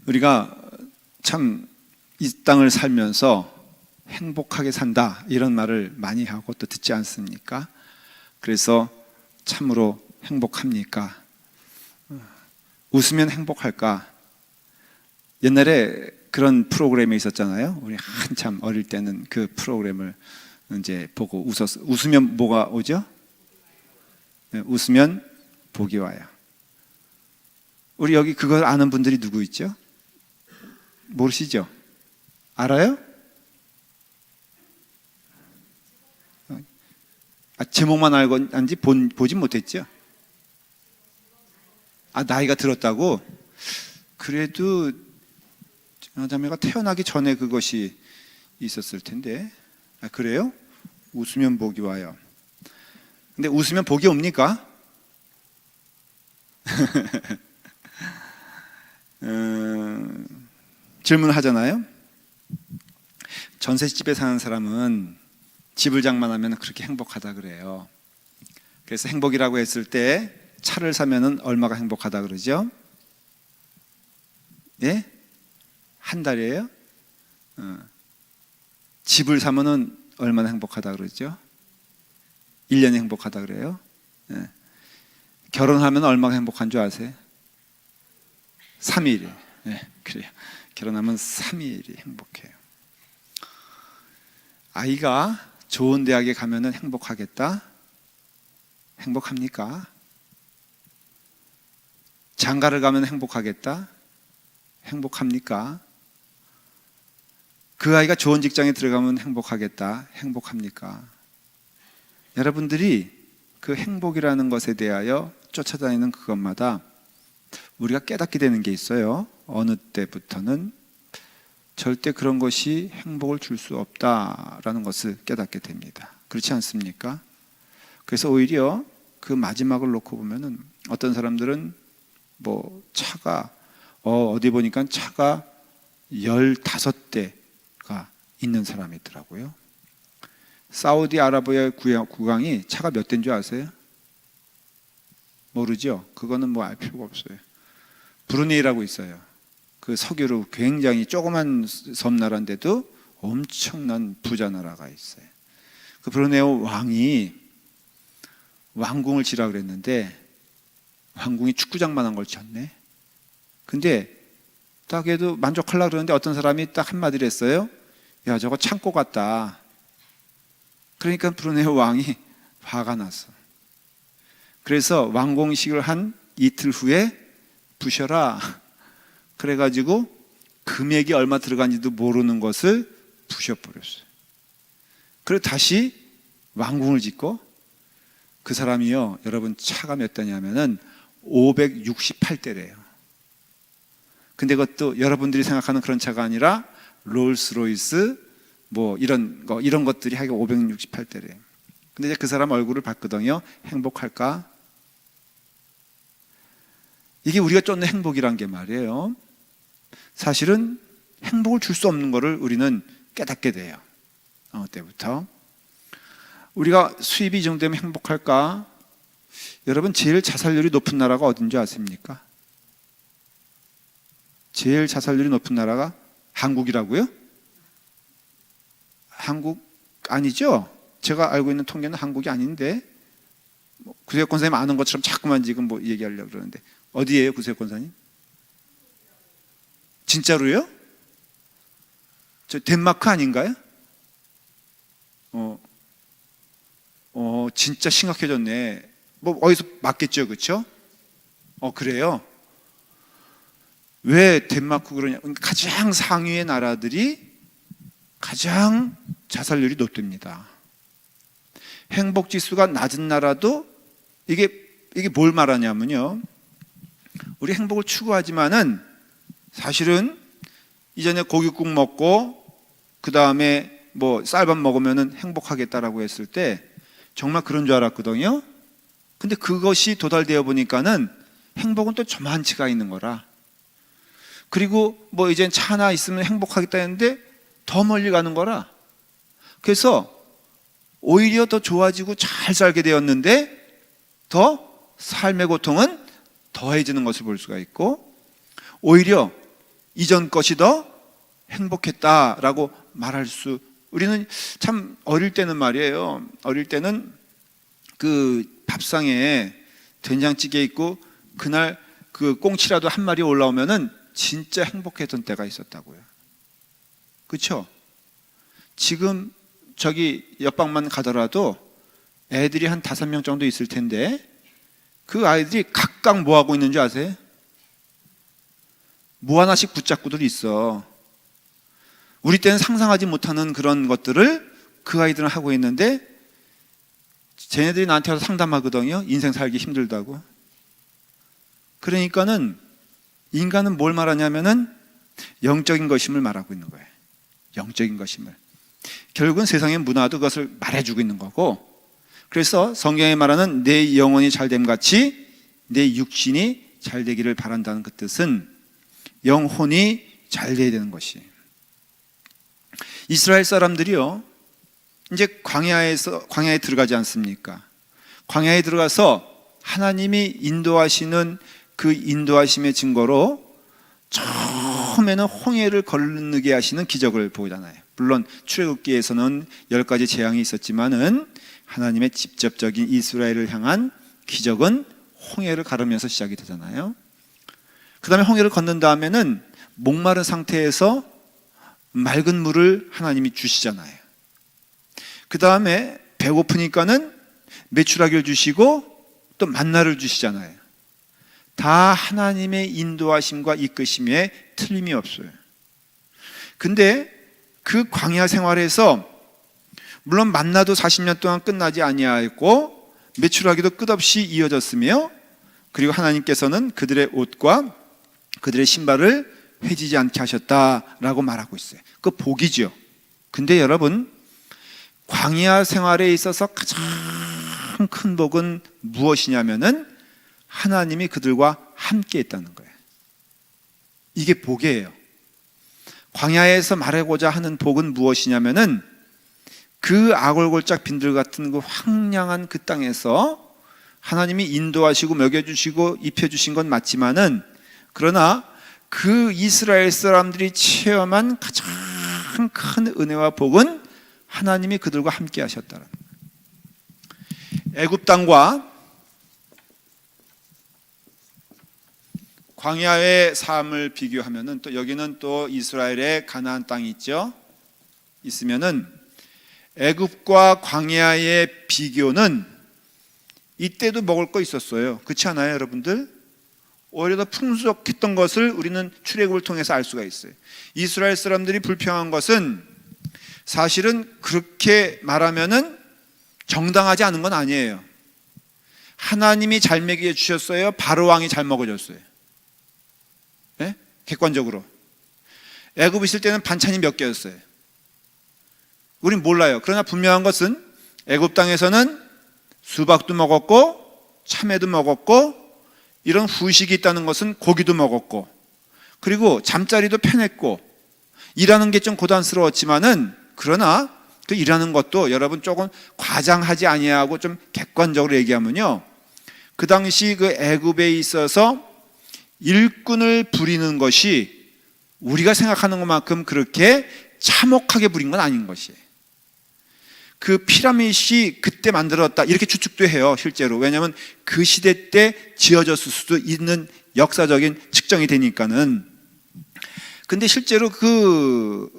우리가 참 이 땅을 살면서 행복하게 산다 이런 말을 많이 하고 또 듣지 않습니까? 그래서 참으로 행복합니까? 웃으면 행복할까? 옛날에 그런 프로그램이 있었잖아요. 우리 한참 어릴 때는 그 프로그램을 이제 보고 웃으면 뭐가 오죠? 네, 웃으면 복이 와요. 우리 여기 그걸 아는 분들이 누구 있죠? 모르시죠? 알아요? 제목만 알고 안지 보진 못했죠? 나이가 들었다고? 그래도 자매가 태어나기 전에 그것이 있었을 텐데. 그래요? 웃으면 복이 와요. 근데 웃으면 복이 옵니까? 질문하잖아요. 전셋집에 사는 사람은 집을 장만하면 그렇게 행복하다 그래요. 그래서 행복이라고 했을 때 차를 사면은 얼마가 행복하다 그러죠? 예? 한 달이에요? 집을 사면은 얼마나 행복하다 그러죠? 1년이 행복하다 그래요? 예. 결혼하면 얼마나 행복한 줄 아세요? 3일이에요. 예, 그래요. 결혼하면 3일이 행복해요. 아이가 좋은 대학에 가면은 행복하겠다? 행복합니까? 장가를 가면 행복하겠다? 행복합니까? 그 아이가 좋은 직장에 들어가면 행복하겠다? 행복합니까? 여러분들이 그 행복이라는 것에 대하여 쫓아다니는 그것마다 우리가 깨닫게 되는 게 있어요. 어느 때부터는 절대 그런 것이 행복을 줄 수 없다라는 것을 깨닫게 됩니다. 그렇지 않습니까? 그래서 오히려 그 마지막을 놓고 보면은 어떤 사람들은 뭐 차가 어디 보니까 차가 15대가 있는 사람이 있더라고요. 사우디아라비아의 국왕이 차가 몇 대인 줄 아세요? 모르죠? 그거는 뭐 알 필요가 없어요. 브루네이라고 있어요. 그 석유로 굉장히 조그만 섬나라인데도 엄청난 부자 나라가 있어요. 그 브루네이 왕이 왕궁을 지라 그랬는데 왕궁이 축구장만한 걸 지었네. 근데 딱 해도 만족하려고 그러는데 어떤 사람이 딱 한마디를 했어요. 야, 저거 창고 같다. 그러니까 브루네이 왕이 화가 났어. 그래서 왕궁식을 한 이틀 후에 부셔라. 그래가지고 금액이 얼마 들어간지도 모르는 것을 부셔버렸어요. 그리고 다시 왕궁을 짓고 그 사람이요, 여러분 차가 몇 대냐면은 568대래요. 근데 그것도 여러분들이 생각하는 그런 차가 아니라 롤스로이스 뭐 이런 것들이 하여간 568대래요. 근데 이제 그 사람 얼굴을 봤거든요. 행복할까? 이게 우리가 쫓는 행복이란 게 말이에요. 사실은 행복을 줄 수 없는 것을 우리는 깨닫게 돼요. 어느 때부터. 우리가 수입이 이 정도 되면 행복할까? 여러분, 제일 자살률이 높은 나라가 어딘지 아십니까? 제일 자살률이 높은 나라가 한국이라고요? 한국 아니죠? 제가 알고 있는 통계는 한국이 아닌데, 구세혁 권사님 아는 것처럼 자꾸만 지금 뭐 얘기하려고 그러는데 어디예요, 구세혁 권사님? 진짜로요? 저 덴마크 아닌가요? 진짜 심각해졌네. 뭐 어디서 맞겠죠, 그렇죠? 그래요? 왜 덴마크 그러냐? 가장 상위의 나라들이 가장 자살률이 높답니다. 행복 지수가 낮은 나라도 이게 뭘 말하냐면요. 우리 행복을 추구하지만은 사실은 이전에 고깃국 먹고 그 다음에 뭐 쌀밥 먹으면은 행복하겠다라고 했을 때 정말 그런 줄 알았거든요. 근데 그것이 도달되어 보니까는 행복은 또 저만치가 있는 거라. 그리고 뭐 이젠 차 하나 있으면 행복하겠다 했는데 더 멀리 가는 거라. 그래서 오히려 더 좋아지고 잘 살게 되었는데 더 삶의 고통은 더해지는 것을 볼 수가 있고, 오히려 이전 것이 더 행복했다라고 말할 수. 우리는 참 어릴 때는 말이에요. 어릴 때는 그 밥상에 된장찌개 있고 그날 그 꽁치라도 한 마리 올라오면은 진짜 행복했던 때가 있었다고요. 그렇죠? 지금 저기 옆방만 가더라도 애들이 한 5명 정도 있을 텐데 그 아이들이 각각 뭐 하고 있는 줄 아세요? 뭐 하나씩 붙잡고들 있어. 우리 때는 상상하지 못하는 그런 것들을 그 아이들은 하고 있는데 쟤네들이 나한테 와서 상담하거든요. 인생 살기 힘들다고. 그러니까는 인간은 뭘 말하냐면은 영적인 것임을 말하고 있는 거예요. 영적인 것임을. 결국은 세상의 문화도 그것을 말해주고 있는 거고, 그래서 성경에 말하는 내 영혼이 잘됨 같이 내 육신이 잘 되기를 바란다는 그 뜻은 영혼이 잘 돼야 되는 것이. 이스라엘 사람들이요, 이제 광야에 들어가지 않습니까? 광야에 들어가서 하나님이 인도하시는 그 인도하심의 증거로 처음에는 홍해를 건너게 하시는 기적을 보잖아요. 물론 출애굽기에서는 10가지 재앙이 있었지만은 하나님의 직접적인 이스라엘을 향한 기적은 홍해를 가르면서 시작이 되잖아요. 그 다음에 홍해를 건넌 다음에는 목마른 상태에서 맑은 물을 하나님이 주시잖아요. 그 다음에 배고프니까는 메추라기를 주시고 또 만나를 주시잖아요. 다 하나님의 인도하심과 이끄심에 틀림이 없어요. 근데 그 광야 생활에서 물론 만나도 40년 동안 끝나지 아니하였고 메추라기도 끝없이 이어졌으며, 그리고 하나님께서는 그들의 옷과 그들의 신발을 회지지 않게 하셨다라고 말하고 있어요. 그 복이죠. 근데 여러분, 광야 생활에 있어서 가장 큰 복은 무엇이냐면은 하나님이 그들과 함께 있다는 거예요. 이게 복이에요. 광야에서 말하고자 하는 복은 무엇이냐면은 그 아골골짝 빈들 같은 그 황량한 그 땅에서 하나님이 인도하시고 먹여주시고 입혀주신 건 맞지만은, 그러나 그 이스라엘 사람들이 체험한 가장 큰 은혜와 복은 하나님이 그들과 함께 하셨다는 거예요. 애굽 땅과 광야의 삶을 비교하면은, 또 여기는 또 이스라엘의 가나안 땅이 있죠. 있으면은 애굽과 광야의 비교는 이때도 먹을 거 있었어요. 그렇지 않아요, 여러분들? 오히려 더 풍족했던 것을 우리는 출애굽을 통해서 알 수가 있어요. 이스라엘 사람들이 불평한 것은 사실은 그렇게 말하면은 정당하지 않은 건 아니에요. 하나님이 잘 먹여 주셨어요? 바로 왕이 잘 먹어줬어요? 네? 객관적으로 애굽 있을 때는 반찬이 몇 개였어요? 우린 몰라요. 그러나 분명한 것은 애굽 땅에서는 수박도 먹었고 참외도 먹었고 이런 후식이 있다는 것은 고기도 먹었고, 그리고 잠자리도 편했고, 일하는 게 좀 고단스러웠지만은 그러나 그 일하는 것도 여러분 조금 과장하지 아니하고 좀 객관적으로 얘기하면요, 그 당시 그 애굽에 있어서 일꾼을 부리는 것이 우리가 생각하는 것만큼 그렇게 참혹하게 부린 건 아닌 것이에요. 그 피라밋이 그때 만들었다 이렇게 추측도 해요, 실제로. 왜냐하면 그 시대 때 지어졌을 수도 있는 역사적인 측정이 되니까는. 근데 실제로 그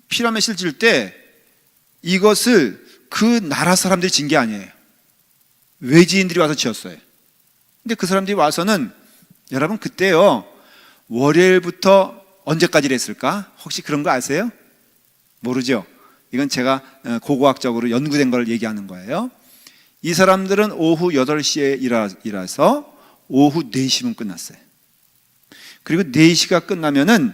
피라밋을 지을 때 이것을 그 나라 사람들이 진 게 아니에요. 외지인들이 와서 지었어요. 근데 그 사람들이 와서는, 여러분 그때요, 월요일부터 언제까지 했을까? 혹시 그런 거 아세요? 모르죠? 이건 제가 고고학적으로 연구된 걸 얘기하는 거예요. 이 사람들은 오후 8시에 일어서 오후 4시면 끝났어요. 그리고 4시가 끝나면은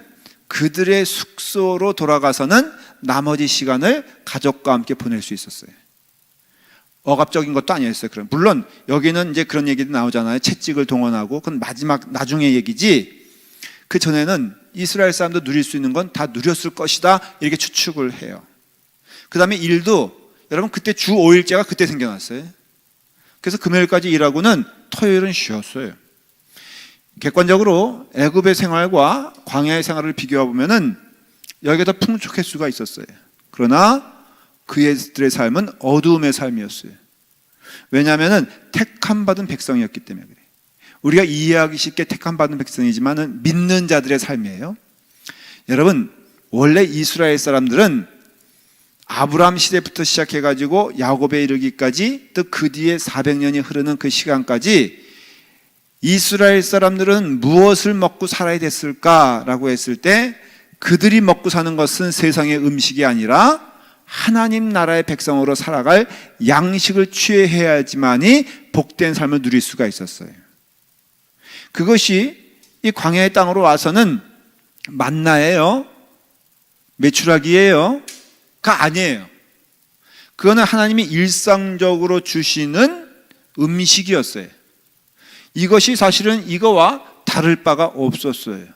그들의 숙소로 돌아가서는 나머지 시간을 가족과 함께 보낼 수 있었어요. 억압적인 것도 아니었어요. 그럼 물론 여기는 이제 그런 얘기도 나오잖아요. 채찍을 동원하고, 그건 마지막 나중에 얘기지. 그 전에는 이스라엘 사람도 누릴 수 있는 건 다 누렸을 것이다 이렇게 추측을 해요. 그 다음에 일도 여러분 그때 주 5일제가 그때 생겨났어요. 그래서 금요일까지 일하고는 토요일은 쉬었어요. 객관적으로 애굽의 생활과 광야의 생활을 비교해 보면은 여기가 더 풍족할 수가 있었어요. 그러나 그들의 삶은 어두움의 삶이었어요. 왜냐하면 택함 받은 백성이었기 때문에 그래요. 우리가 이해하기 쉽게 택함 받은 백성이지만은 믿는 자들의 삶이에요. 여러분, 원래 이스라엘 사람들은 아브라함 시대부터 시작해가지고 야곱에 이르기까지, 또 그 뒤에 400년이 흐르는 그 시간까지 이스라엘 사람들은 무엇을 먹고 살아야 됐을까라고 했을 때, 그들이 먹고 사는 것은 세상의 음식이 아니라 하나님 나라의 백성으로 살아갈 양식을 취해야지만이 복된 삶을 누릴 수가 있었어요. 그것이 이 광야의 땅으로 와서는 만나예요, 메추라기예요, 가 아니에요. 그거는 하나님이 일상적으로 주시는 음식이었어요. 이것이 사실은 이거와 다를 바가 없었어요.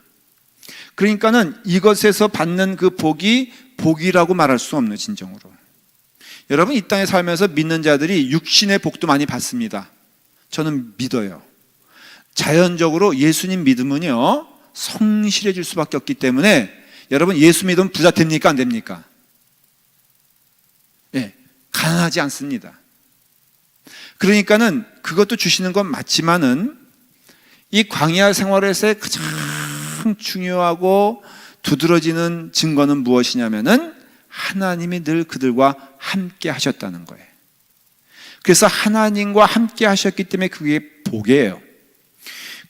그러니까는 이것에서 받는 그 복이 복이라고 말할 수 없는, 진정으로. 여러분, 이 땅에 살면서 믿는 자들이 육신의 복도 많이 받습니다. 저는 믿어요. 자연적으로 예수님 믿으면요 성실해질 수밖에 없기 때문에, 여러분, 예수 믿으면 부자 됩니까, 안 됩니까? 예, 가난하지 않습니다. 그러니까는 그것도 주시는 건 맞지만은, 이 광야 생활에서의 가장 중요하고 두드러지는 증거는 무엇이냐면은 하나님이 늘 그들과 함께 하셨다는 거예요. 그래서 하나님과 함께 하셨기 때문에 그게 복이에요.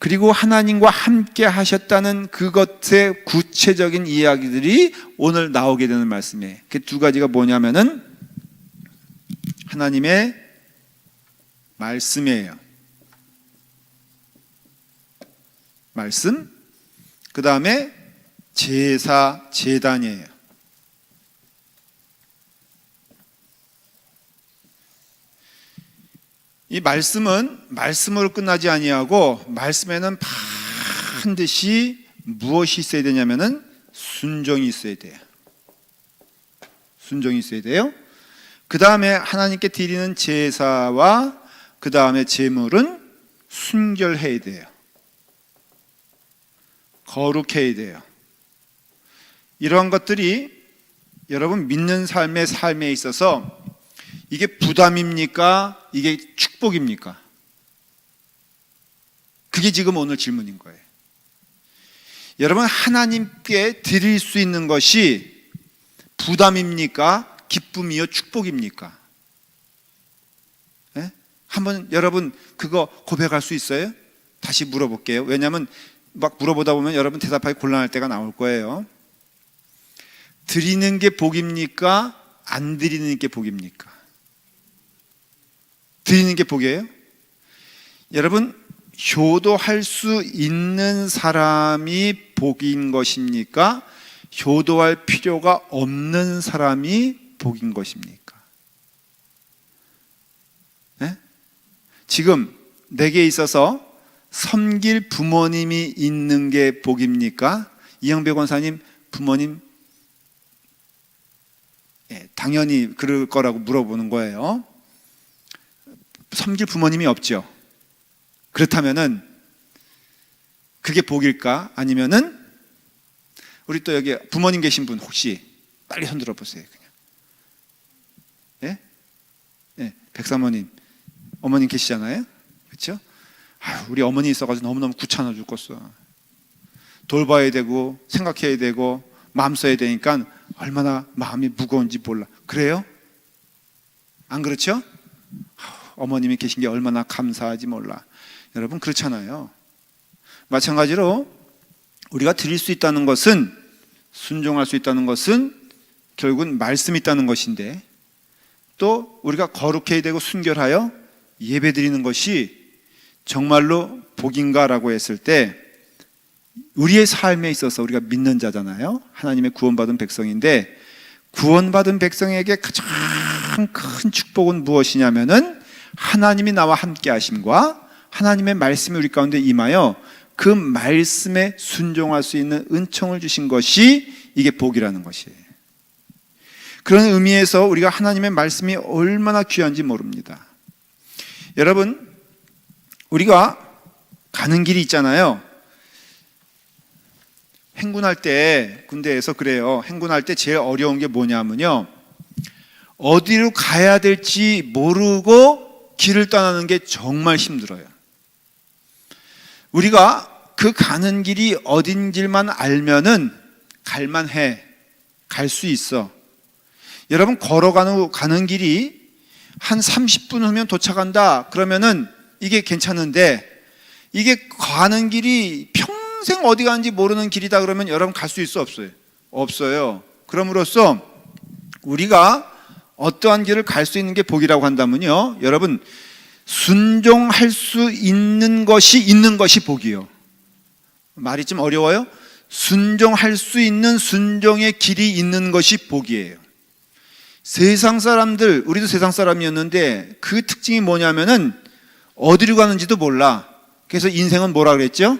그리고 하나님과 함께 하셨다는 그것의 구체적인 이야기들이 오늘 나오게 되는 말씀이에요. 그 두 가지가 뭐냐면은 하나님의 말씀이에요. 말씀, 그 다음에 제사, 제단이에요. 이 말씀은 말씀으로 끝나지 아니하고, 말씀에는 반드시 무엇이 있어야 되냐면은 순종이 있어야 돼요. 순종이 있어야 돼요. 그 다음에 하나님께 드리는 제사와 그 다음에 제물은 순결해야 돼요. 거룩해야 돼요. 이러한 것들이 여러분 믿는 삶에 있어서 이게 부담입니까? 이게 축복입니까? 그게 지금 오늘 질문인 거예요. 여러분, 하나님께 드릴 수 있는 것이 부담입니까? 기쁨이요? 축복입니까? 네? 한번 여러분 그거 고백할 수 있어요? 다시 물어볼게요. 왜냐하면 막 물어보다 보면 여러분 대답하기 곤란할 때가 나올 거예요. 드리는 게 복입니까? 안 드리는 게 복입니까? 드리는 게 복이에요? 여러분, 효도할 수 있는 사람이 복인 것입니까? 효도할 필요가 없는 사람이 복인 것입니까? 네? 지금 내게 있어서 섬길 부모님이 있는 게 복입니까? 이영배 권사님, 부모님 당연히 그럴 거라고 물어보는 거예요. 섬길 부모님이 없죠. 그렇다면은 그게 복일까? 아니면은 우리 또 여기 부모님 계신 분 혹시 빨리 손 들어보세요. 그냥. 예? 예, 백사모님, 어머님 계시잖아요. 그렇죠? 우리 어머니 있어가지고 너무너무 귀찮아 죽겠어. 돌봐야 되고 생각해야 되고 마음 써야 되니까 얼마나 마음이 무거운지 몰라. 그래요? 안 그렇죠? 어머님이 계신 게 얼마나 감사하지 몰라. 여러분, 그렇잖아요. 마찬가지로 우리가 드릴 수 있다는 것은, 순종할 수 있다는 것은 결국은 말씀이 있다는 것인데, 또 우리가 거룩해야 되고 순결하여 예배 드리는 것이 정말로 복인가라고 했을 때, 우리의 삶에 있어서 우리가 믿는 자잖아요. 하나님의 구원받은 백성인데, 구원받은 백성에게 가장 큰 축복은 무엇이냐면은 하나님이 나와 함께 하심과 하나님의 말씀이 우리 가운데 임하여 그 말씀에 순종할 수 있는 은총을 주신 것이 이게 복이라는 것이에요. 그런 의미에서 우리가 하나님의 말씀이 얼마나 귀한지 모릅니다. 여러분, 우리가 가는 길이 있잖아요. 행군할 때 군대에서 그래요. 행군할 때 제일 어려운 게 뭐냐면요, 어디로 가야 될지 모르고 길을 떠나는 게 정말 힘들어요. 우리가 그 가는 길이 어딘지만 알면은 갈만해, 갈 수 있어. 여러분, 가는 길이 한 30분 후면 도착한다 그러면은 이게 괜찮은데, 이게 가는 길이 평생 어디 가는지 모르는 길이다 그러면 여러분 갈 수 있어, 없어요? 없어요. 그럼으로써 우리가 어떠한 길을 갈 수 있는 게 복이라고 한다면요, 여러분, 순종할 수 있는 것이 복이요. 말이 좀 어려워요? 순종할 수 있는 순종의 길이 있는 것이 복이에요. 세상 사람들, 우리도 세상 사람이었는데 그 특징이 뭐냐면은 어디로 가는지도 몰라. 그래서 인생은 뭐라 그랬죠?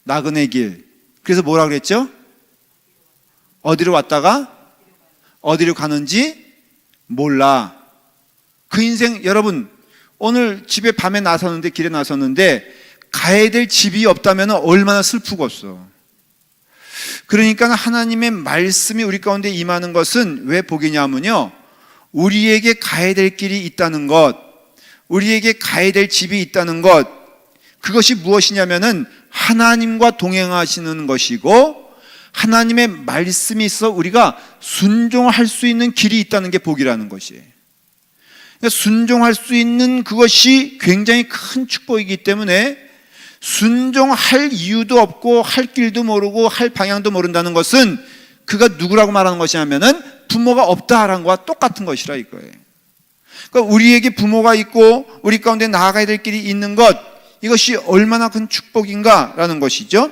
나그네 길. 그래서 뭐라 그랬죠? 어디로 왔다가 어디로 가는지 몰라. 그 인생, 여러분, 오늘 집에 밤에 나섰는데, 길에 나섰는데 가야 될 집이 없다면 얼마나 슬프겠어. 그러니까 하나님의 말씀이 우리 가운데 임하는 것은 왜 복이냐면요, 우리에게 가야 될 길이 있다는 것, 우리에게 가야 될 집이 있다는 것, 그것이 무엇이냐면은 하나님과 동행하시는 것이고, 하나님의 말씀이 있어 우리가 순종할 수 있는 길이 있다는 게 복이라는 것이에요. 그러니까 순종할 수 있는 그것이 굉장히 큰 축복이기 때문에, 순종할 이유도 없고 할 길도 모르고 할 방향도 모른다는 것은 그가 누구라고 말하는 것이냐면은 부모가 없다라는 것과 똑같은 것이라 이거예요. 그러니까 우리에게 부모가 있고 우리 가운데 나아가야 될 길이 있는 것, 이것이 얼마나 큰 축복인가라는 것이죠.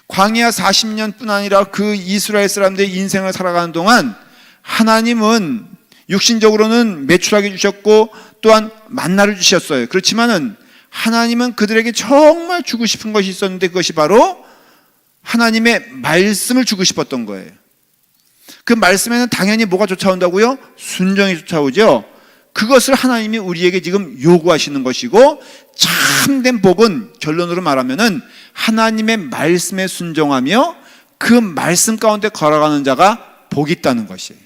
광야 40년뿐 아니라 그 이스라엘 사람들의 인생을 살아가는 동안 하나님은 육신적으로는 매출하게 주셨고 또한 만나를 주셨어요. 그렇지만은 하나님은 그들에게 정말 주고 싶은 것이 있었는데, 그것이 바로 하나님의 말씀을 주고 싶었던 거예요. 그 말씀에는 당연히 뭐가 쫓아온다고요? 순종이 쫓아오죠. 그것을 하나님이 우리에게 지금 요구하시는 것이고, 참된 복은 결론으로 말하면은 하나님의 말씀에 순종하며 그 말씀 가운데 걸어가는 자가 복이 있다는 것이에요.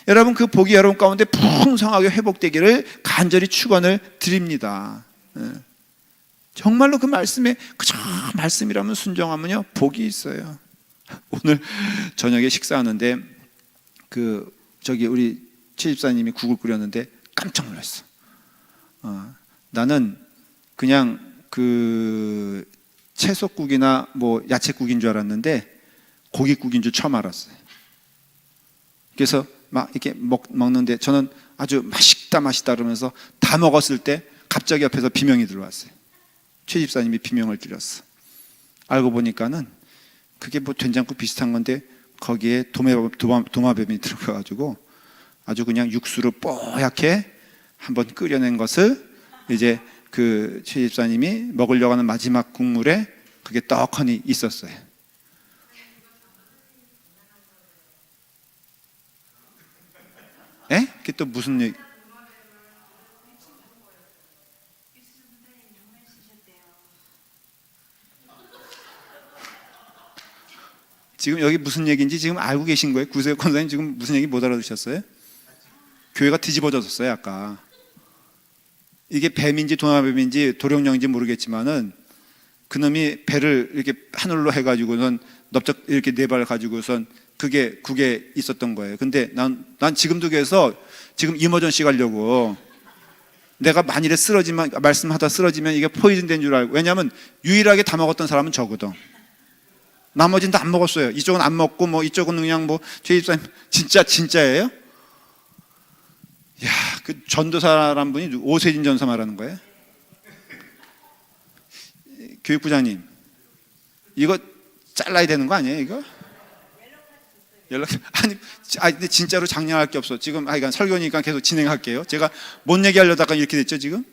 여러분, 그 복이 여러분 가운데 풍성하게 회복되기를 간절히 축원을 드립니다. 정말로 그 말씀에, 그저 말씀이라면 순종하면요 복이 있어요. 오늘 저녁에 식사하는데 우리 최 집사님이 국을 끓였는데 깜짝 놀랐어. 나는 그냥 그 채소국이나 뭐 야채국인 줄 알았는데 고깃국인 줄 처음 알았어요. 그래서 막 이렇게 먹는데 저는 아주 맛있다 그러면서 다 먹었을 때 갑자기 옆에서 비명이 들어왔어요. 최 집사님이 비명을 드렸어. 알고 보니까는 그게 뭐 된장국 비슷한 건데 거기에 도마뱀이 들어가가지고 아주 그냥 육수를 뽀얗게 한번 끓여낸 것을 이제 그 최 집사님이 먹으려고 하는 마지막 국물에 그게 떡하니 있었어요. 에? 그게 또 무슨 얘기? 지금 여기 무슨 얘기인지 지금 알고 계신 거예요? 구세혁 권사님 지금 무슨 얘기 못 알아두셨어요? 교회가 뒤집어졌어요 아까. 이게 뱀인지 도마뱀인지 도룡령인지 모르겠지만은 그놈이 배를 이렇게 하늘로 해가지고선 넓적 이렇게 네 발 가지고선 그게 국에 있었던 거예요. 근데 난 지금도 그래서 지금 이머전시 가려고, 내가 만일에 말씀하다 쓰러지면 이게 포이즌 된 줄 알고. 왜냐하면 유일하게 다 먹었던 사람은 저거든. 나머지는 다 안 먹었어요. 이쪽은 안 먹고 뭐 이쪽은 그냥 뭐 최 집사님 진짜예요? 야, 그 전도사란 분이 오세진 전사 말하는 거예요? 교육부장님, 이거 잘라야 되는 거 아니에요? 이거? 아니 근데 진짜로 장량할 게 없어. 지금 설교니까 계속 진행할게요. 제가 뭔 얘기하려다가 이렇게 됐죠 지금?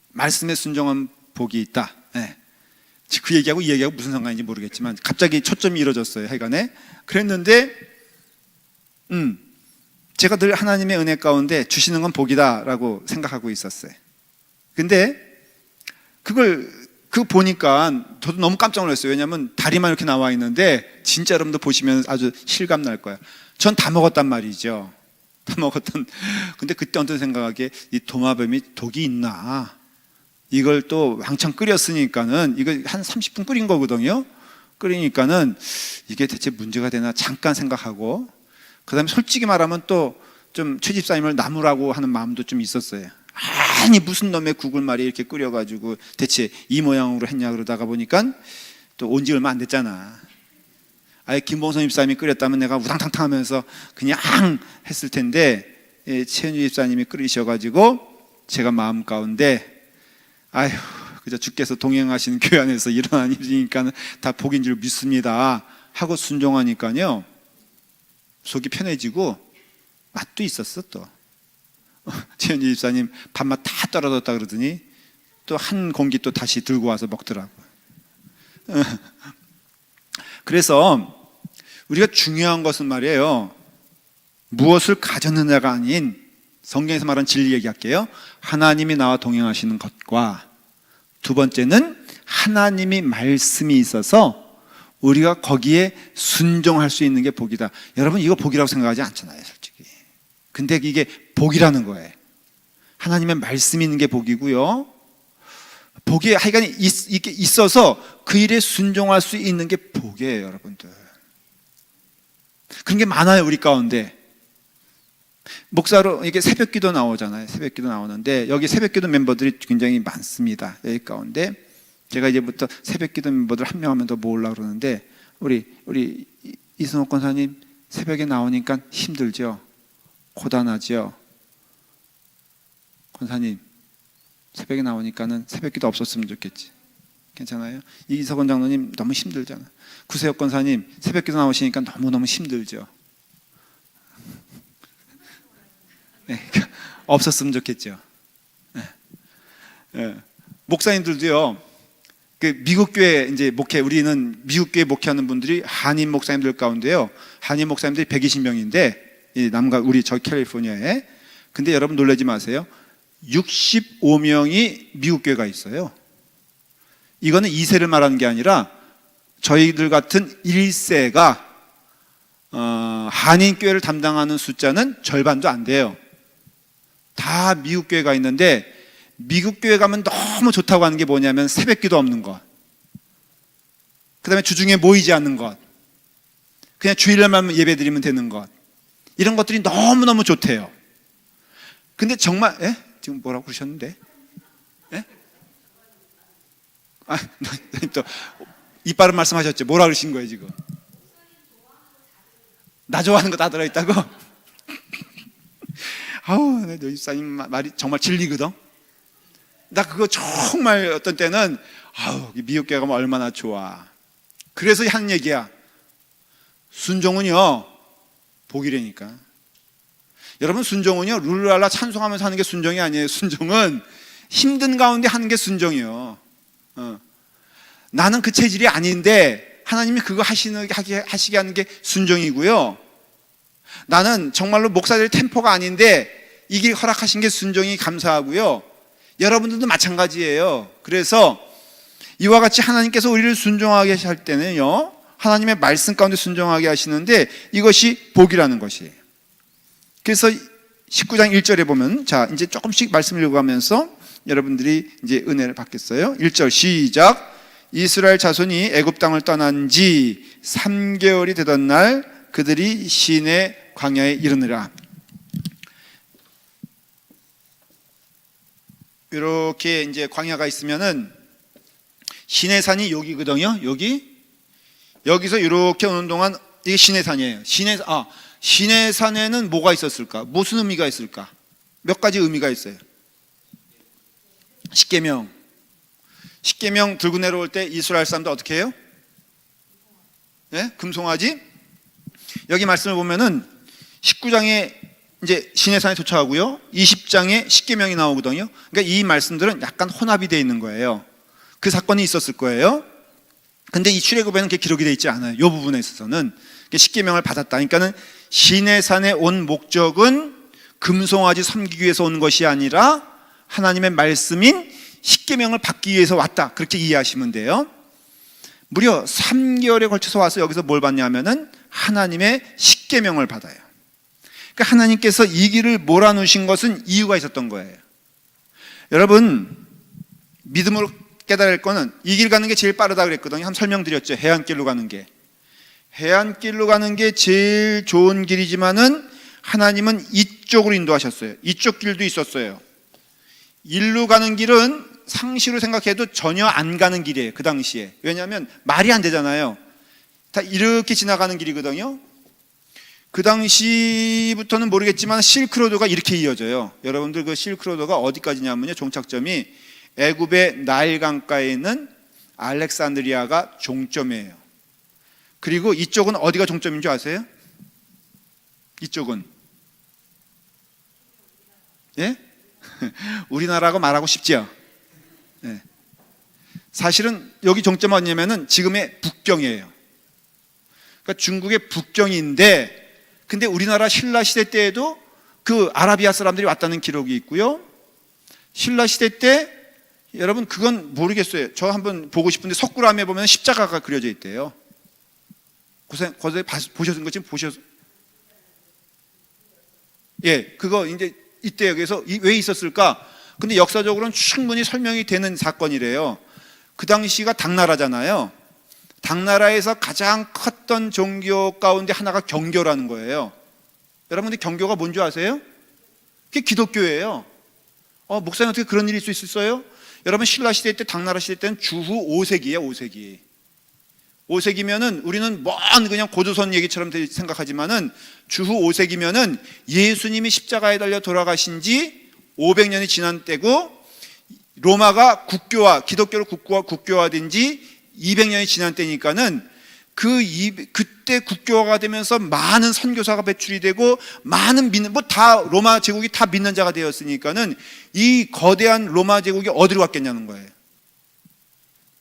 말씀에 순종한 복이 있다. 네. 그 얘기하고 이 얘기하고 무슨 상관인지 모르겠지만 갑자기 초점이 이루어졌어요. 하여간에 그랬는데 제가 늘 하나님의 은혜 가운데 주시는 건 복이다라고 생각하고 있었어요. 근데 그거 보니까 저도 너무 깜짝 놀랐어요. 왜냐하면 다리만 이렇게 나와 있는데 진짜 여러분들 보시면 아주 실감 날 거예요. 전 다 먹었단 말이죠. 다 먹었던. 근데 그때 어떤 생각하기에 이 도마뱀이 독이 있나? 이걸 또 왕창 끓였으니까는 이거 한 30분 끓인 거거든요. 끓이니까는 이게 대체 문제가 되나 잠깐 생각하고, 그다음에 솔직히 말하면 또 좀 최 집사님을 나무라고 하는 마음도 좀 있었어요. 아니 무슨 놈의 국을 말이 이렇게 끓여가지고 대체 이 모양으로 했냐 그러다가 보니까 또 온 지 얼마 안 됐잖아. 아예 김봉선 집사님이 끓였다면 내가 우당탕탕 하면서 그냥 했을 텐데, 최현주 집사님이 끓이셔가지고 제가 마음 가운데 아휴 그저 주께서 동행하시는 교회 안에서 일어난 일이니까 다 복인 줄 믿습니다 하고 순종하니까요 속이 편해지고 맛도 있었어. 또 최현주 집사님 밥맛 다 떨어졌다 그러더니 또 한 공기 또 다시 들고 와서 먹더라고요. 그래서 우리가 중요한 것은 말이에요, 무엇을 가졌느냐가 아닌, 성경에서 말하는 진리 얘기할게요. 하나님이 나와 동행하시는 것과, 두 번째는 하나님이 말씀이 있어서 우리가 거기에 순종할 수 있는 게 복이다. 여러분 이거 복이라고 생각하지 않잖아요 솔직히. 근데 이게 복이라는 거예요. 하나님의 말씀이 있는 게 복이고요, 복이 하여간 이게 있어서 그 일에 순종할 수 있는 게 복이에요 여러분들. 그런 게 많아요 우리 가운데. 목사로 이게 새벽기도 나오잖아요. 새벽기도 나오는데 여기 새벽기도 멤버들이 굉장히 많습니다. 여기 가운데 제가 이제부터 새벽기도 멤버들 한 명 하면 더 모으려고 그러는데, 우리 이승옥 권사님 새벽에 나오니까 힘들죠? 고단하죠? 권사님 새벽에 나오니까는 새벽기도 없었으면 좋겠지. 괜찮아요? 이석원 장로님 너무 힘들잖아. 구세혁 권사님 새벽기도 나오시니까 너무너무 힘들죠? 네, 없었으면 좋겠죠. 네. 네. 목사님들도요, 그 미국 교회 이제 목회, 우리는 미국 교회 목회하는 분들이 한인 목사님들 가운데요, 한인 목사님들이 120명인데 이 남과 우리 저 캘리포니아에. 근데 여러분 놀라지 마세요. 65명이 미국 교회가 있어요. 이거는 2세를 말하는 게 아니라 저희들 같은 1세가 한인 교회를 담당하는 숫자는 절반도 안 돼요. 다 미국 교회가 있는데, 미국 교회 가면 너무 좋다고 하는 게 뭐냐면 새벽기도 없는 것, 그 다음에 주중에 모이지 않는 것, 그냥 주일날만 예배 드리면 되는 것, 이런 것들이 너무너무 좋대요. 근데 정말 지금 뭐라고 그러셨는데? 또 이빨은 말씀하셨죠? 뭐라 그러신 거예요 지금? 나 좋아하는 거 다 들어있다고? 아우, 내 집사님 말이 정말 진리거든. 나 그거 정말 어떤 때는 미국 교회 가면 얼마나 좋아. 그래서 하는 얘기야. 순종은요 복이라니까. 여러분 순종은요 룰루랄라 찬송하면서 하는 게 순종이 아니에요. 순종은 힘든 가운데 하는 게 순종이요. 나는 그 체질이 아닌데 하나님이 그거 하시게 하는 게 순종이고요. 나는 정말로 목사들의 템포가 아닌데 이게 허락하신 게 순종이 감사하고요. 여러분들도 마찬가지예요. 그래서 이와 같이 하나님께서 우리를 순종하게 할 때는요, 하나님의 말씀 가운데 순종하게 하시는데 이것이 복이라는 것이에요. 그래서 19장 1절에 보면, 자 이제 조금씩 말씀을 읽어가면서 여러분들이 이제 은혜를 받겠어요. 1절 시작. 이스라엘 자손이 애굽 땅을 떠난 지 3개월이 되던 날 그들이 시내 광야에 이르느라. 이렇게 이제 광야가 있으면은 시내산이 여기거든요. 여기서 이렇게 오는 동안 이게 시내산이에요. 시내산에는 뭐가 있었을까? 무슨 의미가 있을까? 몇 가지 의미가 있어요. 십계명 들고 내려올 때 이스라엘 사람들 어떻게 해요? 금송아지. 여기 말씀을 보면은 19장에 이제 시내산에 도착하고요, 20장에 십계명이 나오거든요. 그러니까 이 말씀들은 약간 혼합이 되어 있는 거예요. 그 사건이 있었을 거예요. 근데 이 출애굽에는 그게 기록이 되어 있지 않아요. 이 부분에 있어서는 십계명을 받았다. 그러니까는 시내산에 온 목적은 금송아지 섬기기 위해서 온 것이 아니라 하나님의 말씀인 십계명을 받기 위해서 왔다, 그렇게 이해하시면 돼요. 무려 3개월에 걸쳐서 와서 여기서 뭘 받냐면은 하나님의 십계명을 받아요. 그러니까 하나님께서 이 길을 몰아놓으신 것은 이유가 있었던 거예요. 여러분, 믿음으로 깨달을 거는 이 길 가는 게 제일 빠르다 그랬거든요. 한번 설명드렸죠. 해안길로 가는 게. 해안길로 가는 게 제일 좋은 길이지만은 하나님은 이쪽으로 인도하셨어요. 이쪽 길도 있었어요. 일로 가는 길은 상시로 생각해도 전혀 안 가는 길이에요. 그 당시에. 왜냐하면 말이 안 되잖아요. 다 이렇게 지나가는 길이거든요. 그 당시부터는 모르겠지만 실크로드가 이렇게 이어져요. 여러분들 그 실크로드가 어디까지냐면요, 종착점이 애굽의 나일 강가에 있는 알렉산드리아가 종점이에요. 그리고 이쪽은 어디가 종점인 줄 아세요? 이쪽은 예? 우리나라고 말하고 싶죠? 예. 사실은 여기 종점은 어디냐면은 지금의 북경이에요. 그러니까 중국의 북경인데, 근데 우리나라 신라 시대 때에도 그 아라비아 사람들이 왔다는 기록이 있고요. 신라 시대 때 여러분 그건 모르겠어요. 저 한번 보고 싶은데 석굴암에 보면 십자가가 그려져 있대요. 거기서 보셨은 거 지금 보셨? 예, 그거 이제 이때 여기서 왜 있었을까? 근데 역사적으로는 충분히 설명이 되는 사건이래요. 그 당시가 당나라잖아요. 당나라에서 가장 컸던 종교 가운데 하나가 경교라는 거예요. 여러분들 경교가 뭔지 아세요? 그게 기독교예요. 목사님 어떻게 그런 일이 있을 수 있어요? 여러분 신라 시대 때, 당나라 시대 때는 주후 5세기예요. 5세기. 5세기면은 우리는 먼 그냥 고조선 얘기처럼 생각하지만은 주후 5세기면은 예수님이 십자가에 달려 돌아가신 지 500년이 지난 때고, 로마가 기독교로 국교화된 지 200년이 지난 때니까는 그때 국교화가 되면서 많은 선교사가 배출이 되고 많은 다 로마 제국이 다 믿는 자가 되었으니까는 이 거대한 로마 제국이 어디로 왔겠냐는 거예요.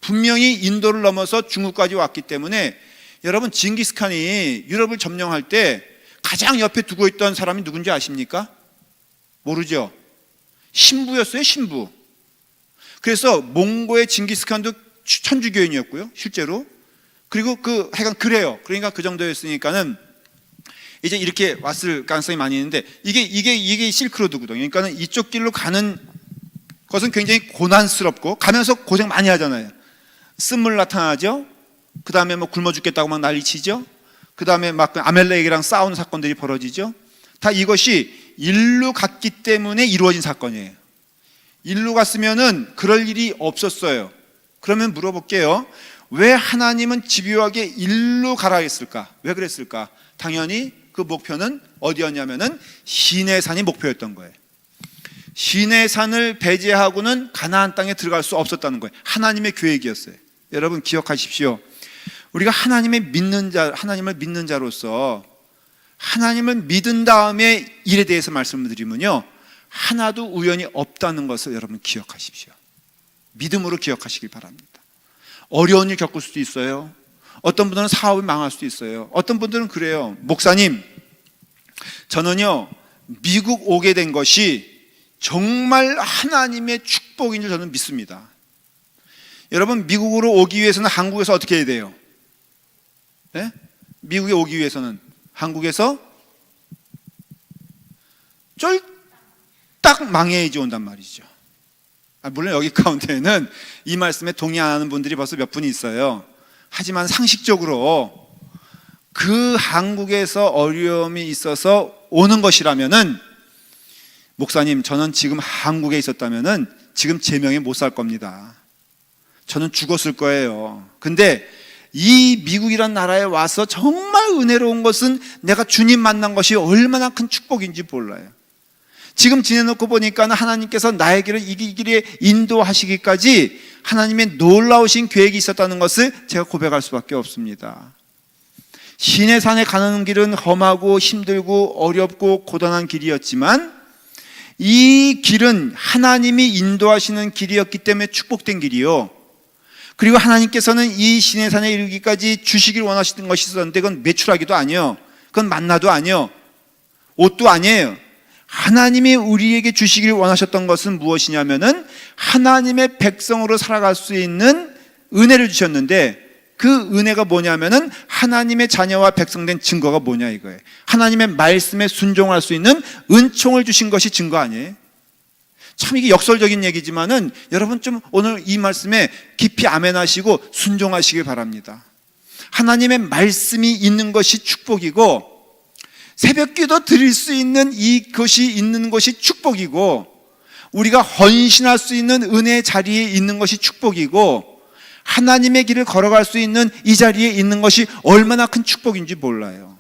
분명히 인도를 넘어서 중국까지 왔기 때문에 여러분, 징기스칸이 유럽을 점령할 때 가장 옆에 두고 있던 사람이 누군지 아십니까? 모르죠? 신부였어요. 신부. 그래서 몽고의 징기스칸도 천주교인이었고요, 실제로. 그리고 하여간 그래요. 그러니까 그 정도였으니까는 이제 이렇게 왔을 가능성이 많이 있는데, 이게 실크로드거든요. 그러니까는 이쪽 길로 가는 것은 굉장히 고난스럽고 가면서 고생 많이 하잖아요. 쓴물 나타나죠. 그 다음에 뭐 굶어 죽겠다고 막 난리치죠. 그 다음에 막 아멜렉이랑 싸우는 사건들이 벌어지죠. 다 이것이 일로 갔기 때문에 이루어진 사건이에요. 일로 갔으면은 그럴 일이 없었어요. 그러면 물어볼게요. 왜 하나님은 집요하게 일로 가라 했을까? 왜 그랬을까? 당연히 그 목표는 어디였냐면은 시내산이 목표였던 거예요. 시내산을 배제하고는 가나안 땅에 들어갈 수 없었다는 거예요. 하나님의 계획이었어요. 여러분 기억하십시오. 우리가 하나님을 믿는 자로서 하나님을 믿은 다음에 일에 대해서 말씀을 드리면요, 하나도 우연이 없다는 것을 여러분 기억하십시오. 믿음으로 기억하시길 바랍니다. 어려운 일 겪을 수도 있어요. 어떤 분들은 사업이 망할 수도 있어요. 어떤 분들은 그래요. 목사님, 저는요 미국 오게 된 것이 정말 하나님의 축복인 줄 저는 믿습니다. 여러분, 미국으로 오기 위해서는 한국에서 어떻게 해야 돼요? 네? 미국에 오기 위해서는 한국에서 쫄딱 망해야지 온단 말이죠. 물론 여기 가운데는 이 말씀에 동의 안 하는 분들이 벌써 몇 분이 있어요. 하지만 상식적으로 그 한국에서 어려움이 있어서 오는 것이라면은, 목사님 저는 지금 한국에 있었다면은 지금 제 명에 못 살 겁니다. 저는 죽었을 거예요. 근데 이 미국이란 나라에 와서 정말 은혜로운 것은 내가 주님 만난 것이 얼마나 큰 축복인지 몰라요. 지금 지내놓고 보니까 하나님께서 나에게를 이 길에 인도하시기까지 하나님의 놀라우신 계획이 있었다는 것을 제가 고백할 수밖에 없습니다. 시내산에 가는 길은 험하고 힘들고 어렵고 고단한 길이었지만 이 길은 하나님이 인도하시는 길이었기 때문에 축복된 길이요, 그리고 하나님께서는 이 시내산에 이르기까지 주시길 원하시는 것이 있었는데, 그건 메추라기도 아니에요, 그건 만나도 아니에요, 옷도 아니에요. 하나님이 우리에게 주시길 원하셨던 것은 무엇이냐면은 하나님의 백성으로 살아갈 수 있는 은혜를 주셨는데, 그 은혜가 뭐냐면은 하나님의 자녀와 백성된 증거가 뭐냐 이거예요. 하나님의 말씀에 순종할 수 있는 은총을 주신 것이 증거 아니에요? 참 이게 역설적인 얘기지만은 여러분 좀 오늘 이 말씀에 깊이 아멘하시고 순종하시길 바랍니다. 하나님의 말씀이 있는 것이 축복이고, 새벽기도 드릴 수 있는 이것이 있는 것이 축복이고, 우리가 헌신할 수 있는 은혜의 자리에 있는 것이 축복이고, 하나님의 길을 걸어갈 수 있는 이 자리에 있는 것이 얼마나 큰 축복인지 몰라요.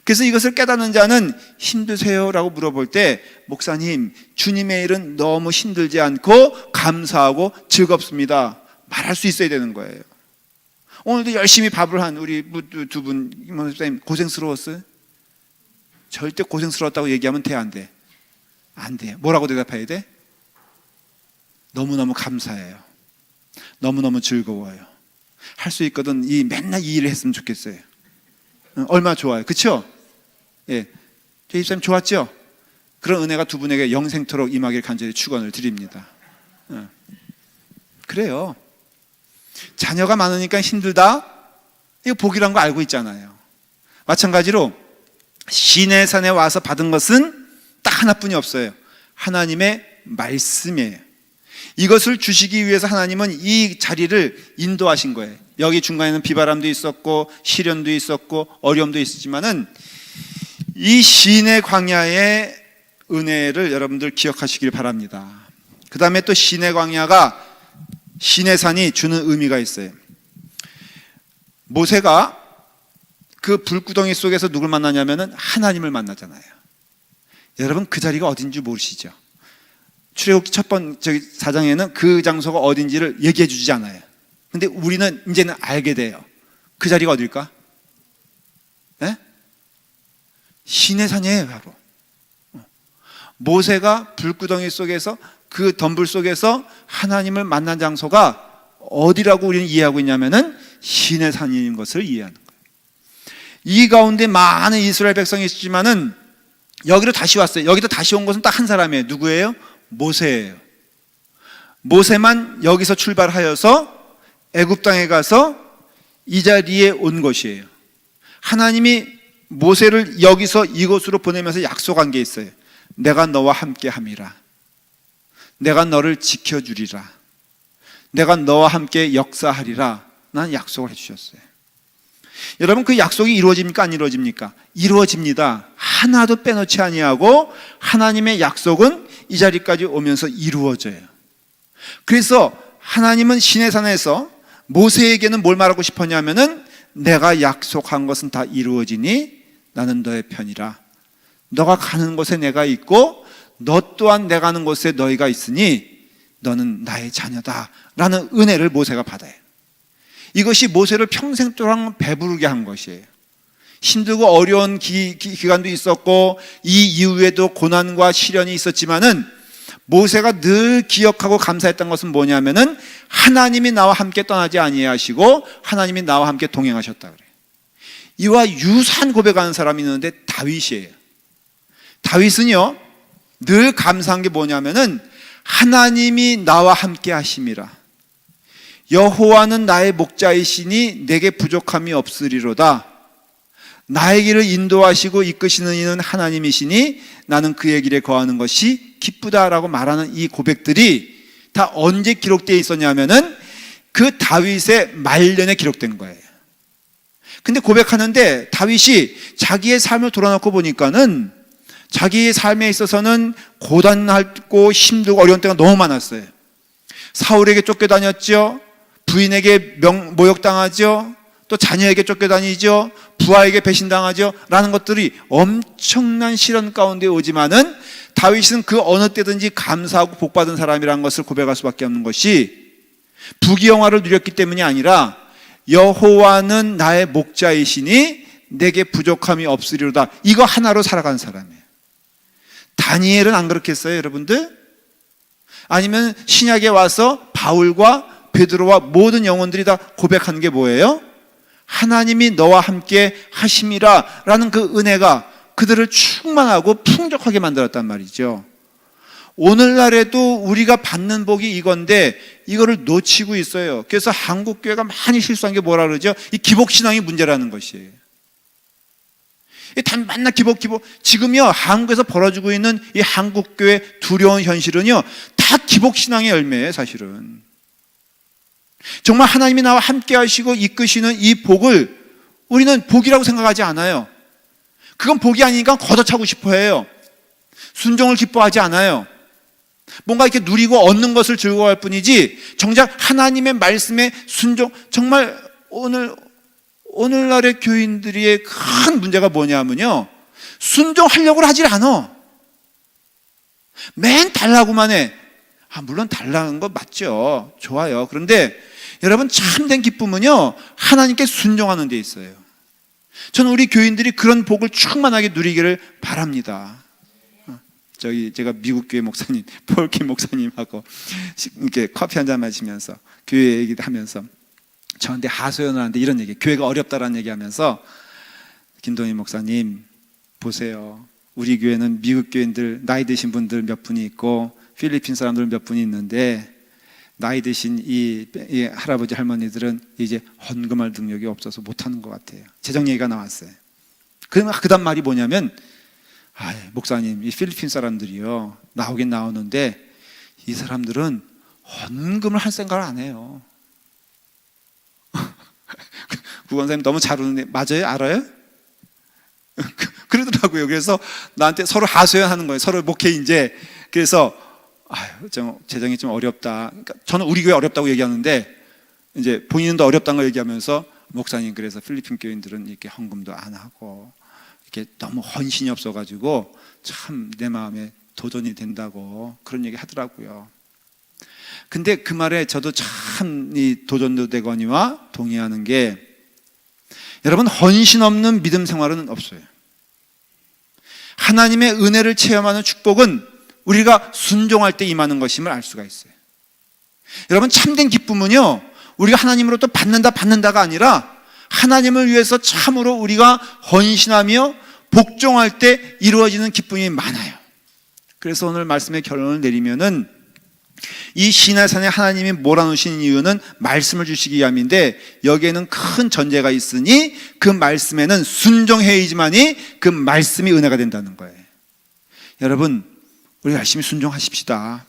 그래서 이것을 깨닫는 자는 힘드세요? 라고 물어볼 때, 목사님, 주님의 일은 너무 힘들지 않고 감사하고 즐겁습니다, 말할 수 있어야 되는 거예요. 오늘도 열심히 밥을 한 우리 두 분, 목사님 고생스러웠어요? 절대 고생스러웠다고 얘기하면 돼, 안 돼? 안 돼. 뭐라고 대답해야 돼? 너무너무 감사해요. 너무너무 즐거워요. 할 수 있거든 맨날 이 일을 했으면 좋겠어요. 얼마나 좋아요. 그렇죠? 예. 저희 집사님 좋았죠? 그런 은혜가 두 분에게 영생토록 임하길 간절히 축원을 드립니다. 그래요. 자녀가 많으니까 힘들다? 이거 복이란 거 알고 있잖아요. 마찬가지로 시내산에 와서 받은 것은 딱 하나뿐이 없어요. 하나님의 말씀이에요. 이것을 주시기 위해서 하나님은 이 자리를 인도하신 거예요. 여기 중간에는 비바람도 있었고 시련도 있었고 어려움도 있었지만은 이 시내 광야의 은혜를 여러분들 기억하시길 바랍니다. 그 다음에 또 시내 광야가, 시내산이 주는 의미가 있어요. 모세가 그 불구덩이 속에서 누굴 만나냐면은 하나님을 만나잖아요. 여러분 그 자리가 어딘지 모르시죠? 출애굽기 첫 번째 4장에는 그 장소가 어딘지를 얘기해 주지 않아요. 근데 우리는 이제는 알게 돼요. 그 자리가 어딜까? 네? 시내산이에요, 바로. 모세가 불구덩이 속에서, 그 덤불 속에서 하나님을 만난 장소가 어디라고 우리는 이해하고 있냐면은 시내산인 것을 이해하는 거예요. 이 가운데 많은 이스라엘 백성이 있지만은 여기로 다시 왔어요. 여기도 다시 온 것은 딱 한 사람이에요. 누구예요? 모세예요. 모세만 여기서 출발하여서 애굽 땅에 가서 이 자리에 온 것이에요. 하나님이 모세를 여기서 이곳으로 보내면서 약속한 게 있어요. 내가 너와 함께 함이라. 내가 너를 지켜주리라. 내가 너와 함께 역사하리라. 난 약속을 해주셨어요. 여러분 그 약속이 이루어집니까? 안 이루어집니까? 이루어집니다. 하나도 빼놓지 아니하고 하나님의 약속은 이 자리까지 오면서 이루어져요. 그래서 하나님은 시내산에서 모세에게는 뭘 말하고 싶었냐면은, 내가 약속한 것은 다 이루어지니 나는 너의 편이라. 너가 가는 곳에 내가 있고 너 또한 내가 가는 곳에 너희가 있으니 너는 나의 자녀다 라는 은혜를 모세가 받아요. 이것이 모세를 평생 동안 배부르게 한 것이에요. 힘들고 어려운 기간도 있었고 이 이후에도 고난과 시련이 있었지만은 모세가 늘 기억하고 감사했던 것은 뭐냐면은 하나님이 나와 함께 떠나지 아니하시고 하나님이 나와 함께 동행하셨다 그래요. 이와 유사한 고백하는 사람이 있는데 다윗이에요. 다윗은요 늘 감사한 게 뭐냐면은 하나님이 나와 함께 하심이라. 여호와는 나의 목자이시니 내게 부족함이 없으리로다. 나의 길을 인도하시고 이끄시는 이는 하나님이시니 나는 그의 길에 거하는 것이 기쁘다라고 말하는 이 고백들이 다 언제 기록되어 있었냐면은 그 다윗의 말년에 기록된 거예요. 근데 고백하는데 다윗이 자기의 삶을 돌아놓고 보니까는 자기의 삶에 있어서는 고단하고 힘들고 어려운 때가 너무 많았어요. 사울에게 쫓겨다녔죠. 부인에게 모욕당하죠. 또 자녀에게 쫓겨다니죠. 부하에게 배신당하죠. 라는 것들이 엄청난 시련 가운데 오지만은 다윗은 그 어느 때든지 감사하고 복받은 사람이라는 것을 고백할 수밖에 없는 것이 부귀영화를 누렸기 때문이 아니라 여호와는 나의 목자이시니 내게 부족함이 없으리로다. 이거 하나로 살아간 사람이에요. 다니엘은 안 그렇겠어요, 여러분들? 아니면 신약에 와서 바울과 베드로와 모든 영혼들이 다 고백하는 게 뭐예요? 하나님이 너와 함께 하심이라 라는 그 은혜가 그들을 충만하고 풍족하게 만들었단 말이죠. 오늘날에도 우리가 받는 복이 이건데 이거를 놓치고 있어요. 그래서 한국교회가 많이 실수한 게 뭐라 그러죠? 이 기복신앙이 문제라는 것이에요. 맨날 기복. 지금요, 한국에서 벌어지고 있는 이 한국교회 두려운 현실은요, 다 기복신앙의 열매예요, 사실은. 정말 하나님이 나와 함께 하시고 이끄시는 이 복을 우리는 복이라고 생각하지 않아요. 그건 복이 아니니까 걷어차고 싶어 해요. 순종을 기뻐하지 않아요. 뭔가 이렇게 누리고 얻는 것을 즐거워할 뿐이지, 정작 하나님의 말씀에 순종, 정말 오늘날의 교인들의 큰 문제가 뭐냐면요, 순종하려고 하질 않아. 맨 달라고만 해. 물론 달라는 거 맞죠. 좋아요. 그런데 여러분, 참된 기쁨은요, 하나님께 순종하는 데 있어요. 저는 우리 교인들이 그런 복을 충만하게 누리기를 바랍니다. 제가 미국 교회 목사님, 폴킴 목사님하고 이렇게 커피 한잔 마시면서 교회 얘기도 하면서 저한테 하소연을 하는데 이런 얘기, 교회가 어렵다라는 얘기하면서, 김동희 목사님 보세요. 우리 교회는 미국 교인들 나이 드신 분들 몇 분이 있고 필리핀 사람들 몇 분이 있는데 나이 드신 이 할아버지 할머니들은 이제 헌금할 능력이 없어서 못하는 것 같아요. 재정 얘기가 나왔어요. 그 다음 말이 뭐냐면, 목사님, 이 필리핀 사람들이요, 나오긴 나오는데 이 사람들은 헌금을 할 생각을 안 해요. 구원사님 너무 잘 웃는데 맞아요? 알아요? 그러더라고요. 그래서 나한테 서로 하소연하는 거예요. 서로 목회 이제. 그래서 재정이 좀 어렵다. 그러니까 저는 우리 교회 어렵다고 얘기하는데 이제 본인은 더 어렵다는 걸 얘기하면서, 목사님 그래서 필리핀 교인들은 이렇게 헌금도 안 하고 이렇게 너무 헌신이 없어가지고 참 내 마음에 도전이 된다고 그런 얘기 하더라고요. 근데 그 말에 저도 참 이 도전도 되거니와 동의하는 게, 여러분, 헌신 없는 믿음 생활은 없어요. 하나님의 은혜를 체험하는 축복은 우리가 순종할 때 임하는 것임을 알 수가 있어요. 여러분, 참된 기쁨은요, 우리가 하나님으로부터 받는다가 아니라 하나님을 위해서 참으로 우리가 헌신하며 복종할 때 이루어지는 기쁨이 많아요. 그래서 오늘 말씀의 결론을 내리면은, 이 시내산에 하나님이 몰아놓으신 이유는 말씀을 주시기 위함인데, 여기에는 큰 전제가 있으니 그 말씀에는 순종해야지만이 그 말씀이 은혜가 된다는 거예요. 여러분, 우리 열심히 순종하십시다.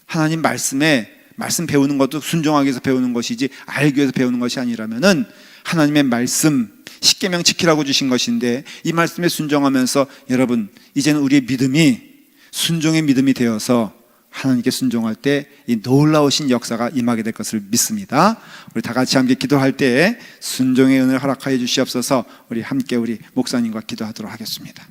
하나님 말씀 배우는 것도 순종하기 위해서 배우는 것이지 알기 위해서 배우는 것이 아니라면은, 하나님의 말씀 십계명 지키라고 주신 것인데 이 말씀에 순종하면서, 여러분, 이제는 우리의 믿음이 순종의 믿음이 되어서 하나님께 순종할 때 이 놀라우신 역사가 임하게 될 것을 믿습니다. 우리 다 같이 함께 기도할 때 순종의 은혜를 허락하여 주시옵소서. 우리 함께 우리 목사님과 기도하도록 하겠습니다.